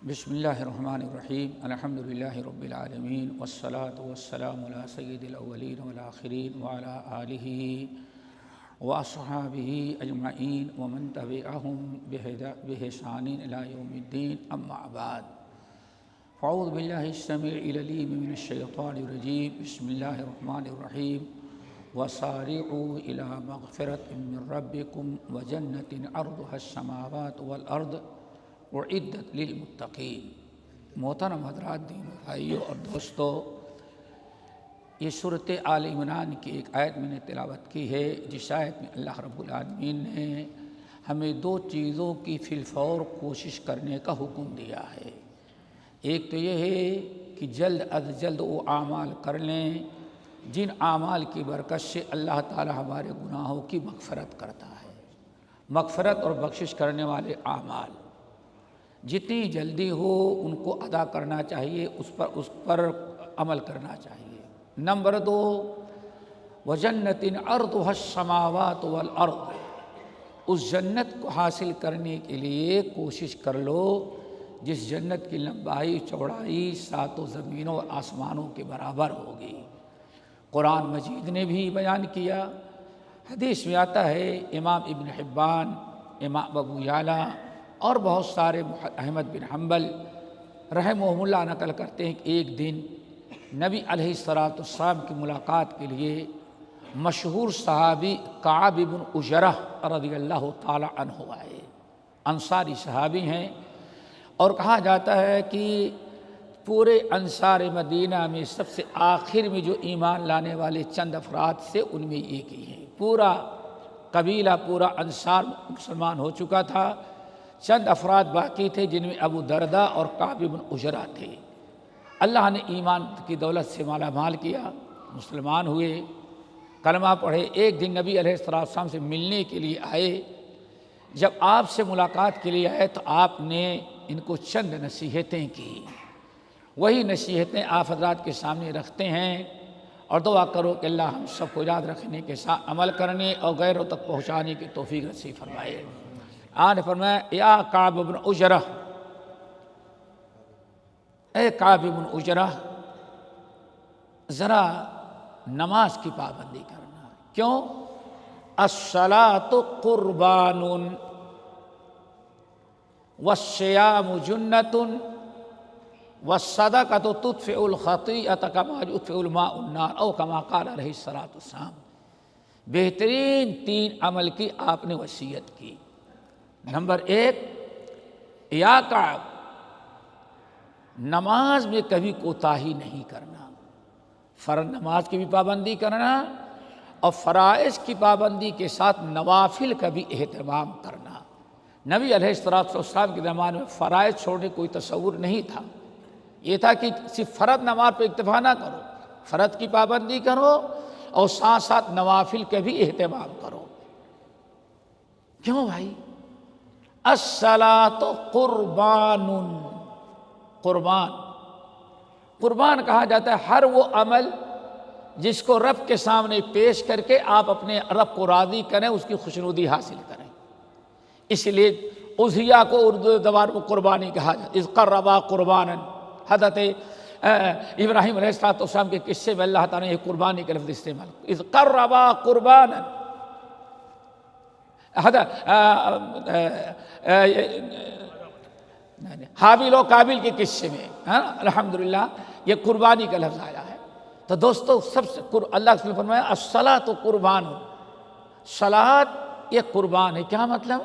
بسم اللہ الرحمن الرحیم الحمد للہ رب العالمین والصلاة والسلام علی سید الاولین والآخرین وعلی آلہ واصحابہ اجمعین ومن تبعہم بإحسان الی یوم الدین اما بعد فاعوذ باللہ السمیع العلیم من الشیطان الرجیم بسم اللہ الرحمن الرحیم وسارعوا الی مغفرۃ من ربکم وجنۃ عرضها السماوات والارض اعدت للمتقین۔ محترم حضرات، دین بھائیوں اور دوستو، یہ صورت آل عمران کی ایک آیت میں نے تلاوت کی ہے، جس آیت میں اللہ رب العالمین نے ہمیں دو چیزوں کی فی الفور کوشش کرنے کا حکم دیا ہے۔ ایک تو یہ ہے کہ جلد از جلد وہ اعمال کر لیں جن اعمال کی برکت سے اللہ تعالی ہمارے گناہوں کی مغفرت کرتا ہے۔ مغفرت اور بخشش کرنے والے اعمال جتنی جلدی ہو ان کو ادا کرنا چاہیے، اس پر عمل کرنا چاہیے۔ نمبر 2، وَجَنَّةٍ عَرْضُهَا السَّمَاوَاتُ وَالْأَرْضُ، اس جنت کو حاصل کرنے کے لیے کوشش کر لو جس جنت کی لمبائی چوڑائی ساتوں زمینوں اور آسمانوں کے برابر ہوگی۔ قرآن مجید نے بھی بیان کیا، حدیث میں آتا ہے، امام ابن حبان، امام ابو یعلا اور بہت سارے احمد بن حنبل رحمہم اللہ نقل کرتے ہیں کہ ایک دن نبی علیہ السلام کی ملاقات کے لیے مشہور صحابی کعب بن عجرہ رضی اللہ تعالی عنہ آئے۔ انصاری صحابی ہیں، اور کہا جاتا ہے کہ پورے انصار مدینہ میں سب سے آخر میں جو ایمان لانے والے چند افراد سے ان میں ایک ہی ہیں۔ پورا قبیلہ، پورا انصار مسلمان ہو چکا تھا، چند افراد باقی تھے جن میں ابو دردہ اور کعب بن عجرہ تھے۔ اللہ نے ایمان کی دولت سے مالا مال کیا، مسلمان ہوئے، کلمہ پڑھے۔ ایک دن نبی علیہ السلام سے ملنے کے لیے آئے۔ جب آپ سے ملاقات کے لیے آئے تو آپ نے ان کو چند نصیحتیں کی۔ وہی نصیحتیں آپ حضرات کے سامنے رکھتے ہیں، اور دعا کرو کہ اللہ ہم سب کو یاد رکھنے کے ساتھ عمل کرنے اور غیروں تک پہنچانے کی توفیق نصیب فرمائے۔ آپ نے فرمایا، یا کعب بن عجرہ، اے کعب بن عجرہ، ذرا نماز کی پابندی کرنا۔ کیوں؟ الصلاۃ قربان والصیام جنۃ والصدقۃ تطفئ الخطیئۃ کما یطفئ الماء النار او کما قال علیہ السلام۔ بہترین 3 عمل کی آپ نے وصیت کی۔ نمبر 1، یا کعب، نماز میں کبھی کوتاہی نہیں کرنا۔ فرض نماز کی بھی پابندی کرنا، اور فرائض کی پابندی کے ساتھ نوافل کا بھی اہتمام کرنا۔ نبی علیہ السلام کے زمانے میں فرائض چھوڑنے کوئی تصور نہیں تھا۔ یہ تھا کہ صرف فرض نماز پہ اکتفا نہ کرو، فرض کی پابندی کرو اور ساتھ ساتھ نوافل کا بھی اہتمام کرو۔ کیوں بھائی؟ الصلاۃ قربان، قربان کہا جاتا ہے ہر وہ عمل جس کو رب کے سامنے پیش کر کے آپ اپنے رب کو راضی کریں، اس کی خوشنودی حاصل کریں۔ اس لیے اضحیہ کو اردو زبان میں قربانی کہا جاتا ہے۔ اذ قربا قربانا، حضرت ابراہیم علیہ السلام کے قصے میں اللہ تعالیٰ نے یہ قربانی کا لفظ استعمال کیا، اذ قربا قربانا۔ حابیل و قابل کے قصے میں الحمدللہ یہ قربانی کا لفظ آیا ہے۔ تو دوستو، سب سے اللہ نے فرمایا الصلاۃ قربان، صلاۃ یہ قربان ہے۔ کیا مطلب؟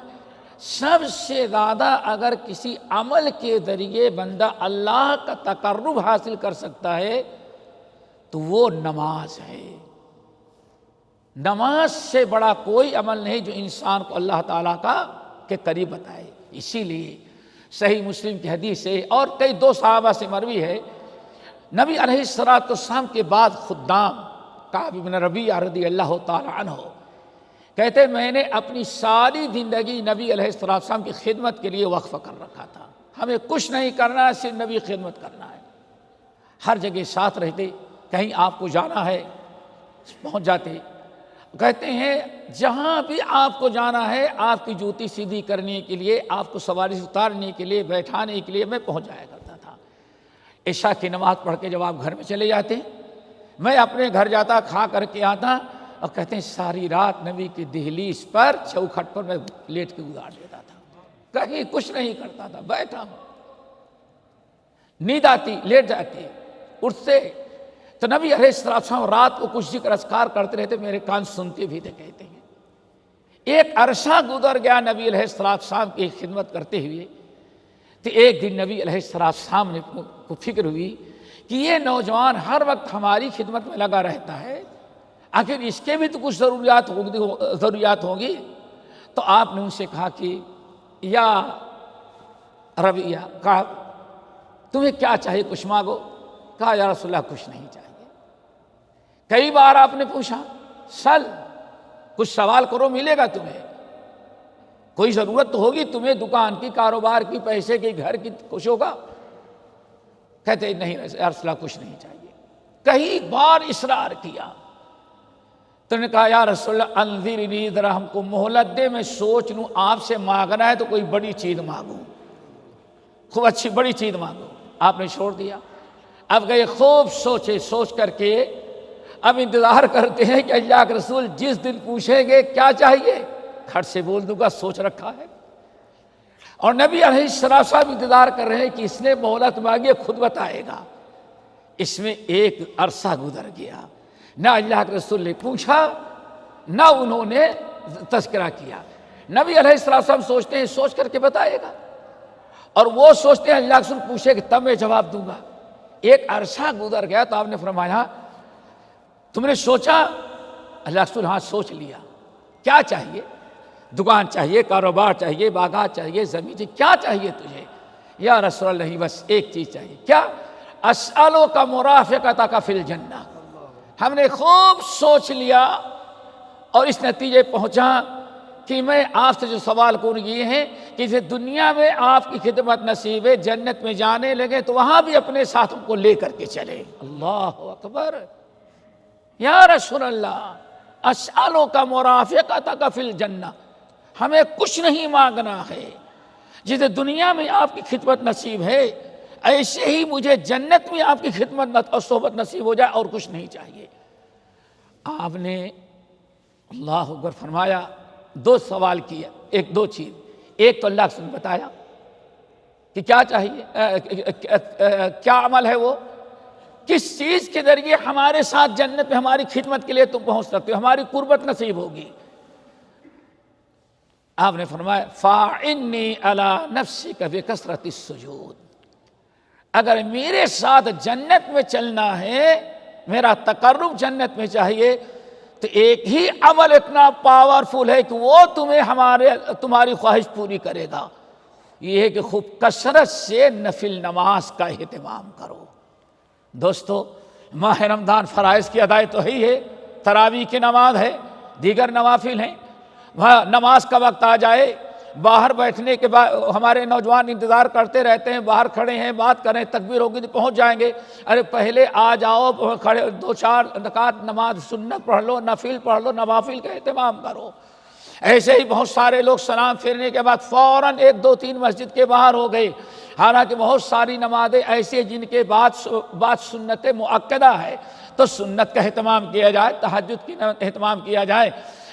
سب سے زیادہ اگر کسی عمل کے ذریعے بندہ اللہ کا تقرب حاصل کر سکتا ہے تو وہ نماز ہے۔ نماز سے بڑا کوئی عمل نہیں جو انسان کو اللہ تعالیٰ کے قریب بتائے۔ اسی لیے صحیح مسلم کی حدیث ہے، اور کئی 2 صحابہ سے مروی ہے، نبی علیہ السلام کے بعد خدام کعب بن ربیعہ رضی اللہ تعالی عنہ کہتے میں نے اپنی ساری زندگی نبی علیہ السلام کی خدمت کے لیے وقف کر رکھا تھا۔ ہمیں کچھ نہیں کرنا ہے، صرف نبی خدمت کرنا ہے۔ ہر جگہ ساتھ رہتے، کہیں آپ کو جانا ہے پہنچ جاتے۔ کہتے ہیں جہاں بھی آپ کو جانا ہے آپ کی جوتی سیدھی کرنے کے لیے، آپ کو سواری سے اتارنے کے لیے، بیٹھانے کے لیے میں پہنچ جایا کرتا تھا۔ عشاء کی نماز پڑھ کے جب آپ گھر میں چلے جاتے، میں اپنے گھر جاتا، کھا کر کے آتا، اور کہتے ہیں ساری رات نبی کی دہلیز پر چوکھٹ پر میں لیٹ کے گزار دیتا تھا، کہیں کچھ نہیں کرتا تھا، بیٹھا ہوں، نیند آتی لیٹ جاتی، اٹھتے تو نبی علیہ السلام رات کو کچھ ذکر اذکار کرتے رہتے، میرے کان سنتے بھی تھے۔ کہتے ہیں ایک عرصہ گزر گیا نبی علیہ السلام کی خدمت کرتے ہوئے، تو ایک دن نبی علیہ السلام نے کو فکر ہوئی کہ یہ نوجوان ہر وقت ہماری خدمت میں لگا رہتا ہے، آخر اس کے بھی تو کچھ ضروریات ہوں گی۔ تو آپ نے ان سے کہا کہ یا ربیہ، کہا تمہیں کیا چاہیے، کچھ مانگو۔ کہا یا رسول اللہ کچھ نہیں چاہیے۔ کئی بار آپ نے پوچھا، سل، کچھ سوال کرو ملے گا تمہیں، کوئی ضرورت تو ہوگی تمہیں، دکان کی، کاروبار کی، پیسے کی، گھر کی، کچھ ہوگا۔ کہتے نہیں یا رسول اللہ کچھ نہیں چاہیے۔ کئی بار اصرار کیا تو نے کہا یا رسول اللہ انظرنی، ذرا ہم کو مہلت دے، میں سوچ لوں، آپ سے مانگنا ہے تو کوئی بڑی چیز مانگوں، خوب اچھی بڑی چیز مانگو۔ آپ نے چھوڑ دیا۔ اب گئے خوب سوچے، سوچ کر کے اب انتظار کرتے ہیں کہ اللہ کے رسول جس دن پوچھیں گے کیا چاہیے کھٹ سے بول دوں گا، سوچ رکھا ہے۔ اور نبی علیہ السلام انتظار کر رہے ہیں کہ اس نے مہلت مانگی، خود بتائے گا۔ اس میں ایک عرصہ گزر گیا، نہ اللہ کے رسول نے پوچھا، نہ انہوں نے تذکرہ کیا۔ نبی علیہ السلام سوچتے ہیں سوچ کر کے بتائے گا، اور وہ سوچتے ہیں اللہ کے رسول پوچھے کہ تب میں جواب دوں گا۔ ایک عرصہ گزر گیا تو آپ نے فرمایا تم نے سوچا؟ اللہ کے رسول ہاں سوچ لیا۔ کیا چاہیے؟ دکان چاہیے، کاروبار چاہیے، باغات چاہیے، زمین چاہیے، کیا چاہیے تجھے؟ یا رسول اللہ بس ایک چیز چاہیے۔ کیا؟ اسألک مرافقتک فی الجنہ۔ ہم نے خوب سوچ لیا اور اس نتیجے پہنچا کہ میں آپ سے جو سوال کروں یہ ہے کہ اسے دنیا میں آپ کی خدمت نصیب ہے، جنت میں جانے لگے تو وہاں بھی اپنے ساتھوں کو لے کر کے چلے۔ اللہ اکبر، یا رسول اللہ اسألک مرافقتک فی الجنہ، ہمیں کچھ نہیں مانگنا ہے، جسے دنیا میں آپ کی خدمت نصیب ہے ایسے ہی مجھے جنت میں آپ کی خدمت اور صحبت نصیب ہو جائے، اور کچھ نہیں چاہیے۔ آپ نے اللہ اکبر فرمایا، دو سوال کیا، دو چیز، ایک تو اللہ سے بتایا کہ کیا چاہیے، کیا عمل ہے، وہ کس چیز کے ذریعے ہمارے ساتھ جنت میں ہماری خدمت کے لیے تم پہنچ سکتے ہو، ہماری قربت نصیب ہوگی۔ آپ نے فرمایا فَاعِنِّي عَلَىٰ نَفْسِكَ بِكَثْرَةِ السُّجُودِ، اگر میرے ساتھ جنت میں چلنا ہے، میرا تقرب جنت میں چاہیے، تو ایک ہی عمل اتنا پاورفل ہے کہ وہ تمہاری خواہش پوری کرے گا، یہ ہے کہ خوب کثرت سے نفل نماز کا اہتمام کرو۔ دوستو، ماہ رمضان فرائض کی ادائی تو ہی ہے، تراویح کی نماز ہے، دیگر نوافل ہیں، نماز کا وقت آ جائے، باہر بیٹھنے کے بعد ہمارے نوجوان انتظار کرتے رہتے ہیں، باہر کھڑے ہیں، بات کریں، تکبیر ہوگی تو پہنچ جائیں گے، ارے پہلے آ جاؤ، کھڑے 2-4 رکعت نماز سنت پڑھ لو، نفل پڑھ لو، نوافل کا اہتمام کرو۔ ایسے ہی بہت سارے لوگ سلام پھیرنے کے بعد فوراً 1-2-3 مسجد کے باہر ہو گئے، حالانکہ بہت ساری نمازیں ایسی ہیں جن کے بعد سنت مؤکدہ ہے، تو سنت کا اہتمام کیا جائے، تہجد کی اہتمام کیا جائے۔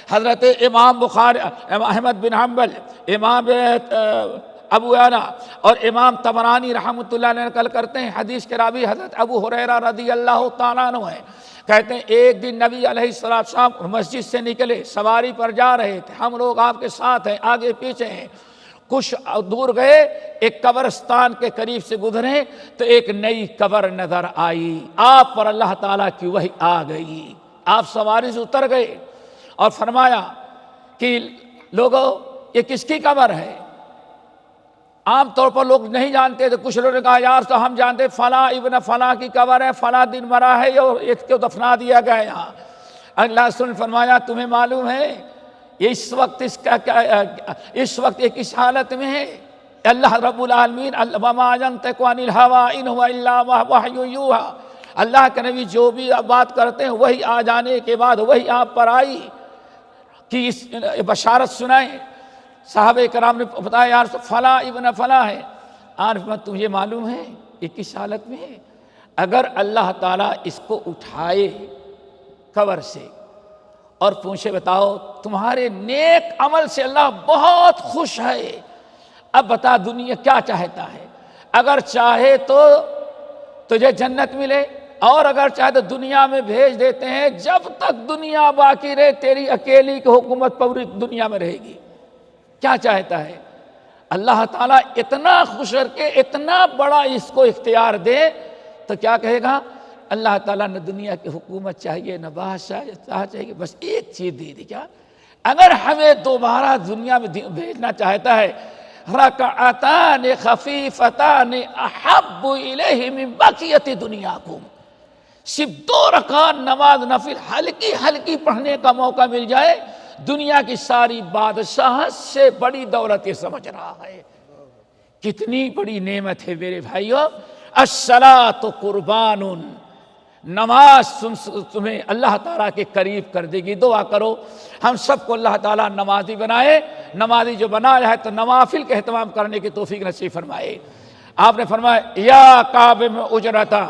حضرت امام بخاری، احمد بن حنبل، امام ابو یعلا اور امام طبرانی رحمۃ اللہ علیہ نقل کرتے ہیں، حدیث کے راوی حضرت ابو ہریرہ رضی اللہ تعالیٰ عنہ ہیں، کہتے ہیں ایک دن نبی علیہ السلام مسجد سے نکلے، سواری پر جا رہے تھے، ہم لوگ آپ کے ساتھ ہیں، آگے پیچھے ہیں، کچھ دور گئے، ایک قبرستان کے قریب سے گزرے تو ایک نئی قبر نظر آئی، آپ پر اللہ تعالیٰ کی وحی آ گئی، آپ سواری سے اتر گئے اور فرمایا کہ لوگوں یہ کس کی قبر ہے؟ عام طور پر لوگ نہیں جانتے تھے، کچھ لوگوں نے کہا یار تو ہم جانتے فلاں ابن فلاں کی قبر ہے، فلاں دن مرا ہے اور ایک کو دفنا دیا گیا یہاں۔ اللہ رسول نے فرمایا تمہیں معلوم ہے اس وقت ایک اس حالت میں ہے، اللہ رب العالمین وما ينطق عن الهوى ان هو الا وحی یوحی، اللہ کے نبی جو بھی بات کرتے ہیں وہی آ جانے کے بعد وہی آپ پر آئی کہ اس بشارت سنائیں۔ صحابہ کرام نے بتایا یار فلاں ابن فلاں ہے۔ عارف تمہیں معلوم ہے یہ کس حالت میں ہے؟ اگر اللہ تعالیٰ اس کو اٹھائے قبر سے اور پوچھے بتاؤ تمہارے نیک عمل سے اللہ بہت خوش ہے، اب بتا دنیا کیا چاہتا ہے؟ اگر چاہے تو تجھے جنت ملے، اور اگر چاہے تو دنیا میں بھیج دیتے ہیں، جب تک دنیا باقی رہے تیری اکیلی کی حکومت پوری دنیا میں رہے گی۔ کیا چاہتا ہے؟ اللہ تعالیٰ اتنا خوش کر کے اتنا بڑا اس کو اختیار دے تو کیا کہے گا؟ اللہ تعالیٰ نے دنیا کی حکومت چاہیے نہ بادشاہ چاہیے، بس ایک چیز دے دی۔ کیا؟ اگر ہمیں دوبارہ دنیا میں بھیجنا چاہتا ہے، رکعتان خفیفتان احب الیہ من بقیۃ دنیاکم، صرف 2 رکعت نماز نفل ہلکی ہلکی پڑھنے کا موقع مل جائے، دنیا کی ساری بادشاہت سے بڑی دولت یہ سمجھ رہا ہے۔ کتنی بڑی نعمت ہے میرے بھائیو۔ الصلاۃ قربان، نماز تمہیں اللہ تعالیٰ کے قریب کر دے گی۔ دعا کرو ہم سب کو اللہ تعالیٰ نمازی بنائے، نمازی جو بنایا ہے تو نوافل کے اہتمام کرنے کی توفیق نصیب فرمائے۔ آپ نے فرمایا یا قابض اجرتا،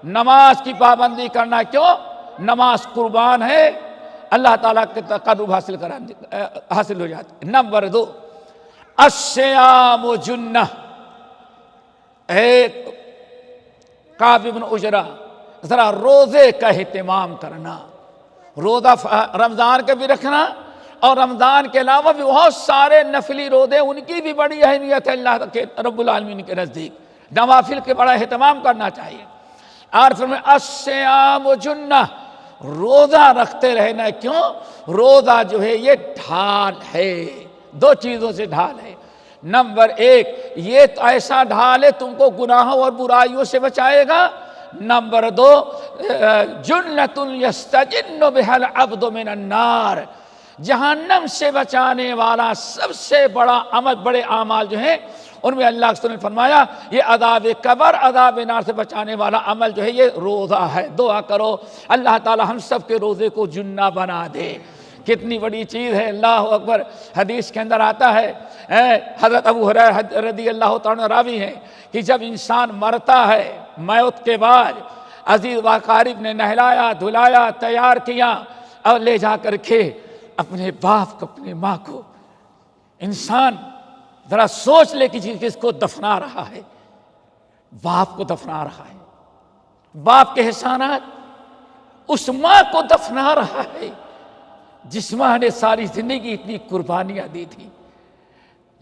نماز کی پابندی کرنا، کیوں؟ نماز قربان ہے، اللہ تعالیٰ کے تقرب حاصل ہو جاتا۔ نمبر 2 الصیام جنہ، ایک کعب بن اجرہ ذرا روزے کا اہتمام کرنا، روزہ رمضان کا بھی رکھنا، اور رمضان کے علاوہ بھی بہت سارے نفلی روزے، ان کی بھی بڑی اہمیت ہے اللہ کے رب العالمین کے نزدیک، نوافل کے بڑا اہتمام کرنا چاہیے۔ اور فرمایا الصیام جنہ، روزہ رکھتے رہنا، کیوں؟ روزہ جو ہے یہ ڈھال ہے، 2 چیزوں سے ڈھال ہے۔ نمبر 1 یہ تو ایسا ڈھال ہے تم کو گناہوں اور برائیوں سے بچائے گا۔ نمبر 2 جنۃ یستجن بها العبد من النار، جہنم سے بچانے والا سب سے بڑا عمل، بڑے اعمال جو ہیں ان میں اللہ کے رسول نے فرمایا یہ عذاب قبر، عذاب نار سے بچانے والا عمل جو ہے یہ روزہ ہے۔ دعا کرو اللہ تعالی ہم سب کے روزے کو جنہ بنا دے۔ کتنی بڑی چیز ہے، اللہ اکبر۔ حدیث کے اندر آتا ہے، حضرت ابو ہریرہ رضی اللہ تعالیٰ راوی ہیں کہ جب انسان مرتا ہے، موت کے بعد عزیز و اقارب نے نہلایا دھلایا تیار کیا اور لے جا کر کے اپنے باپ کو اپنے ماں کو، انسان ذرا سوچ لے کہ کس کو دفنا رہا ہے، باپ کو دفنا رہا ہے، باپ کے احسانات، اس ماں کو دفنا رہا ہے جس ماں نے ساری زندگی اتنی قربانیاں دی تھی،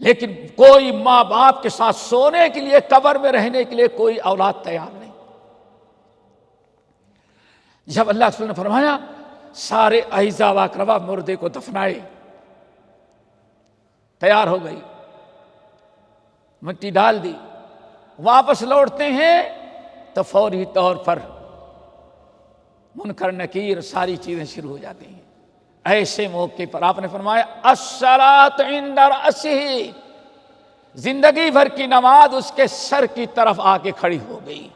لیکن کوئی ماں باپ کے ساتھ سونے کے لیے، قبر میں رہنے کے لیے کوئی اولاد تیار نہیں۔ جب اللہ کے رسول نے فرمایا سارے اعزاء و اقربا مردے کو دفنائے، تیار ہو گئی، مٹی ڈال دی، واپس لوٹتے ہیں تو فوری طور پر منکر نکیر ساری چیزیں شروع ہو جاتی ہیں۔ ایسے موقع پر آپ نے فرمایا الصلاۃ عند رأسہ، زندگی بھر کی نماز اس کے سر کی طرف آ کے کھڑی ہو گئی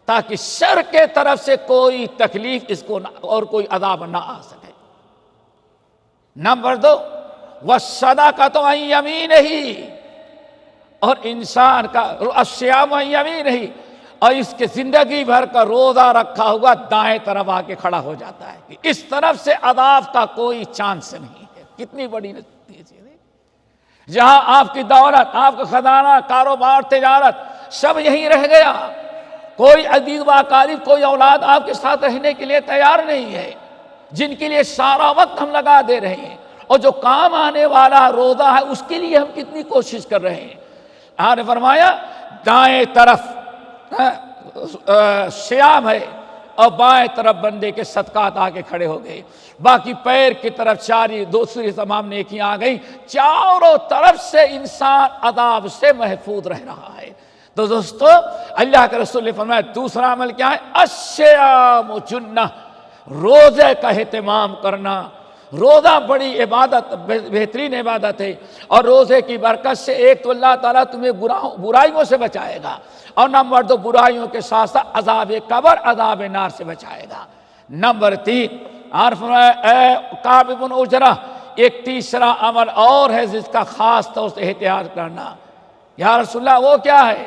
تاکہ سر کے طرف سے کوئی تکلیف اس کو اور کوئی عذاب نہ آ سکے۔ نمبر 2 والصدقۃ عن یمینہ، اور انسان کا الصیام عن یمینہ، اور اس کے زندگی بھر کا روزہ رکھا ہوا دائیں طرف آ کے کھڑا ہو جاتا ہے کہ اس طرف سے عذاب کا کوئی چانس نہیں ہے۔ کتنی بڑی چیز ہے، جہاں آپ کی دولت، آپ کا خزانہ، کاروبار، تجارت سب یہیں رہ گیا، کوئی عزیز و اقارب، کوئی اولاد آپ کے ساتھ رہنے کے لیے تیار نہیں ہے، جن کے لیے سارا وقت ہم لگا دے رہے ہیں، اور جو کام آنے والا روزہ ہے اس کے لیے ہم کتنی کوشش کر رہے ہیں۔ آپ نے فرمایا دائیں طرف سیام ہے اور بائیں طرف بندے کے صدقات آ کے کھڑے ہو گئے، باقی پیر کی طرف دوسری تمام نیکیاں آ گئی، چاروں طرف سے انسان عذاب سے محفوظ رہ رہا ہے۔ تو دوستو اللہ کے رسول نے فرمایا دوسرا عمل کیا ہے؟ الصیام جنہ، روزے کا اہتمام کرنا۔ روزہ بڑی عبادت، بہترین عبادت ہے، اور روزے کی برکت سے ایک تو اللہ تعالیٰ تمہیں برائیوں سے بچائے گا، اور نمبر 2 برائیوں کے ساتھ ساتھ عذاب قبر، عذاب نار سے بچائے گا۔ نمبر 3 اور فرمایا اے کعب بن اجرہ، ایک تیسرا عمل اور ہے جس کا خاص طور سے احتیاط کرنا۔ یا رسول اللہ وہ کیا ہے؟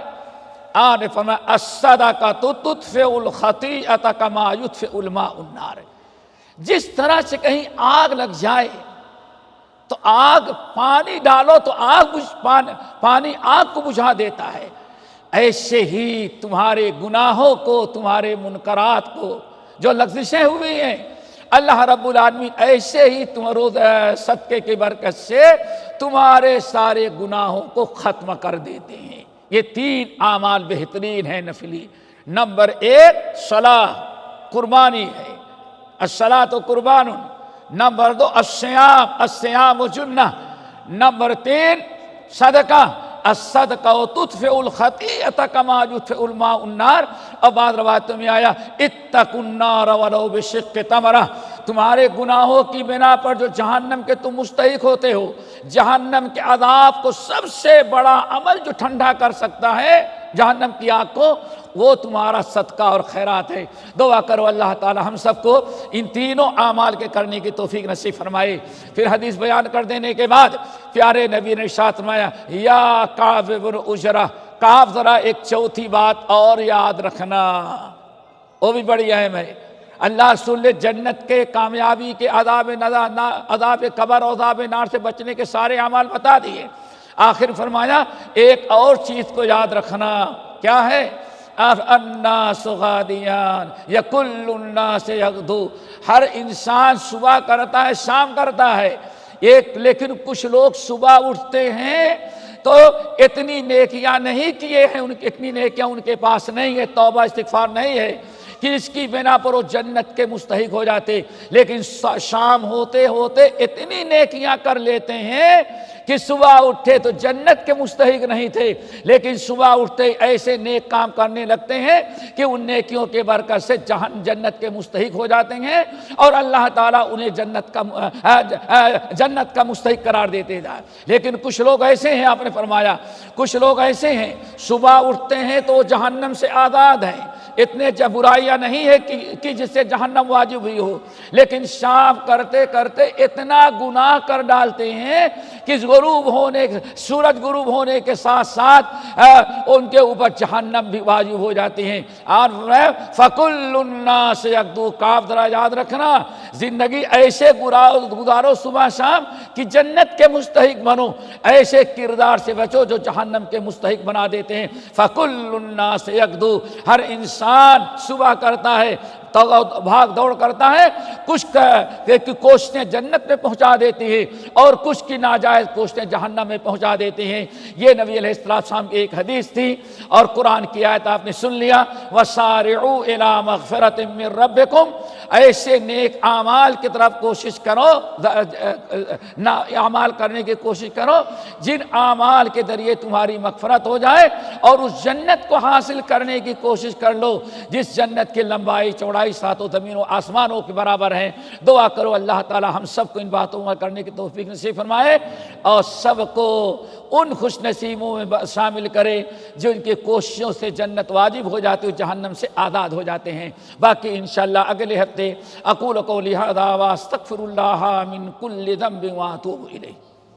آپ نے فرمایا الصدقۃ تطفئ الخطیئۃ کما یطفئ الماء النار۔ جس طرح سے کہیں آگ لگ جائے تو آگ پانی ڈالو تو پانی آگ کو بجھا دیتا ہے، ایسے ہی تمہارے گناہوں کو، تمہارے منکرات کو جو لغزشیں ہوئی ہیں، اللہ رب العالمین ایسے ہی تمہارے صدقے کی برکت سے تمہارے سارے گناہوں کو ختم کر دیتے ہیں۔ یہ 3 اعمال بہترین ہیں نفلی۔ نمبر 1 صلاۃ، قربانی ہے، الصلاۃ قربان۔ نمبر 2 الصیام جنہ۔ نمبر 3 صدقہ، الصدقہ تطفئ الخطیئۃ کما یطفئ الماء النار۔ اور بعض روایتوں میں آیا اتقوا النار ولو بشق تمرہ، تمہارے گناہوں کی بنا پر جو جہنم کے تم مستحق ہوتے ہو، جہنم کے عذاب کو سب سے بڑا عمل جو ٹھنڈا کر سکتا ہے جہنم کی آگ کو، وہ تمہارا صدقہ اور خیرات ہے۔ دعا کرو اللہ تعالی ہم سب کو ان تینوں اعمال کے کرنے کی توفیق نصیب فرمائے۔ پھر حدیث بیان کر دینے کے بعد پیارے نبی نے ارشاد فرمایا یا کعب بن عجرہ، کعب ذرا ایک چوتھی بات اور یاد رکھنا، وہ بھی بڑی اہم ہے۔ اللہ رسول نے جنت کے کامیابی کے عذاب قبر اور عذاب نار سے بچنے کے سارے اعمال بتا دیے، آخر فرمایا ایک اور چیز کو یاد رکھنا۔ کیا ہے؟ الناس غادیان یکل الناس یغدو، ہر انسان صبح کرتا ہے شام کرتا ہے، لیکن کچھ لوگ صبح اٹھتے ہیں تو اتنی نیکیاں نہیں کیے ہیں، اتنی نیکیاں ان کے پاس نہیں ہے، توبہ استغفار نہیں ہے کہ اس کی بنا پر وہ جنت کے مستحق ہو جاتے، لیکن شام ہوتے ہوتے اتنی نیکیاں کر لیتے ہیں کہ صبح اٹھے تو جنت کے مستحق نہیں تھے، لیکن صبح اٹھتے ایسے نیک کام کرنے لگتے ہیں کہ ان نیکیوں کے برکت سے جنت کے مستحق ہو جاتے ہیں اور اللہ تعالیٰ انہیں جنت کا مستحق قرار دیتے ہیں۔ لیکن کچھ لوگ ایسے ہیں، آپ نے فرمایا کچھ لوگ ایسے ہیں صبح اٹھتے ہیں تو جہنم سے آزاد ہیں، اتنے برائیاں نہیں ہے کہ جس سے جہنم واجب ہوئی ہو، لیکن شام کرتے کرتے اتنا گناہ کر ڈالتے ہیں کہ سورج غروب ہونے کے ساتھ ساتھ ان کے اوپر جہنم بھی واجب ہو جاتی ہیں۔ اور فَكُلُّ النَّاسِ يَغْدُو، کعب ذرا یاد رکھنا، زندگی ایسے گزارو صبح شام کہ جنت کے مستحق بنو، ایسے کردار سے بچو جو جہنم کے مستحق بنا دیتے ہیں۔ فَكُلُّ النَّاسِ يَغْدُو، ہر انسان صبح کرتا ہے، بھاگ دوڑ کرتا ہے، کچھ کی کوششیں جنت میں پہنچا دیتی ہیں اور کچھ کی ناجائز کوششیں جہنم میں پہنچا دیتے ہیں۔ یہ نبی علیہ السلام کی ایک حدیث تھی اور قرآن کی آیت آپ نے سن لیا، وَسَارِعُوا إِلَىٰ مَغْفِرَةٍ مِّن رَبِّكُمْ، ایسے نیک اعمال کی طرف کوشش کرو، اعمال کرنے کی کوشش کرو جن اعمال کے ذریعے تمہاری مغفرت ہو جائے، اور اس جنت کو حاصل کرنے کی کوشش کر لو جس جنت کی لمبائی چوڑائی ساتوں زمینوں آسمانوں کے برابر ہیں۔ دعا کرو اللہ تعالی ہم سب کو ان باتوں میں کرنے کی توفیق نصیب فرمائے اور سب کو ان خوش نصیبوں میں شامل کرے جو ان کی کوششوں سے جنت واجب ہو جاتی ہے، جہنم سے آزاد ہو جاتے ہیں۔ باقی انشاءاللہ اگلے ہفتے اقول قولی ھذا واستغفر اللہ من کل ذنب واتوب الیہ۔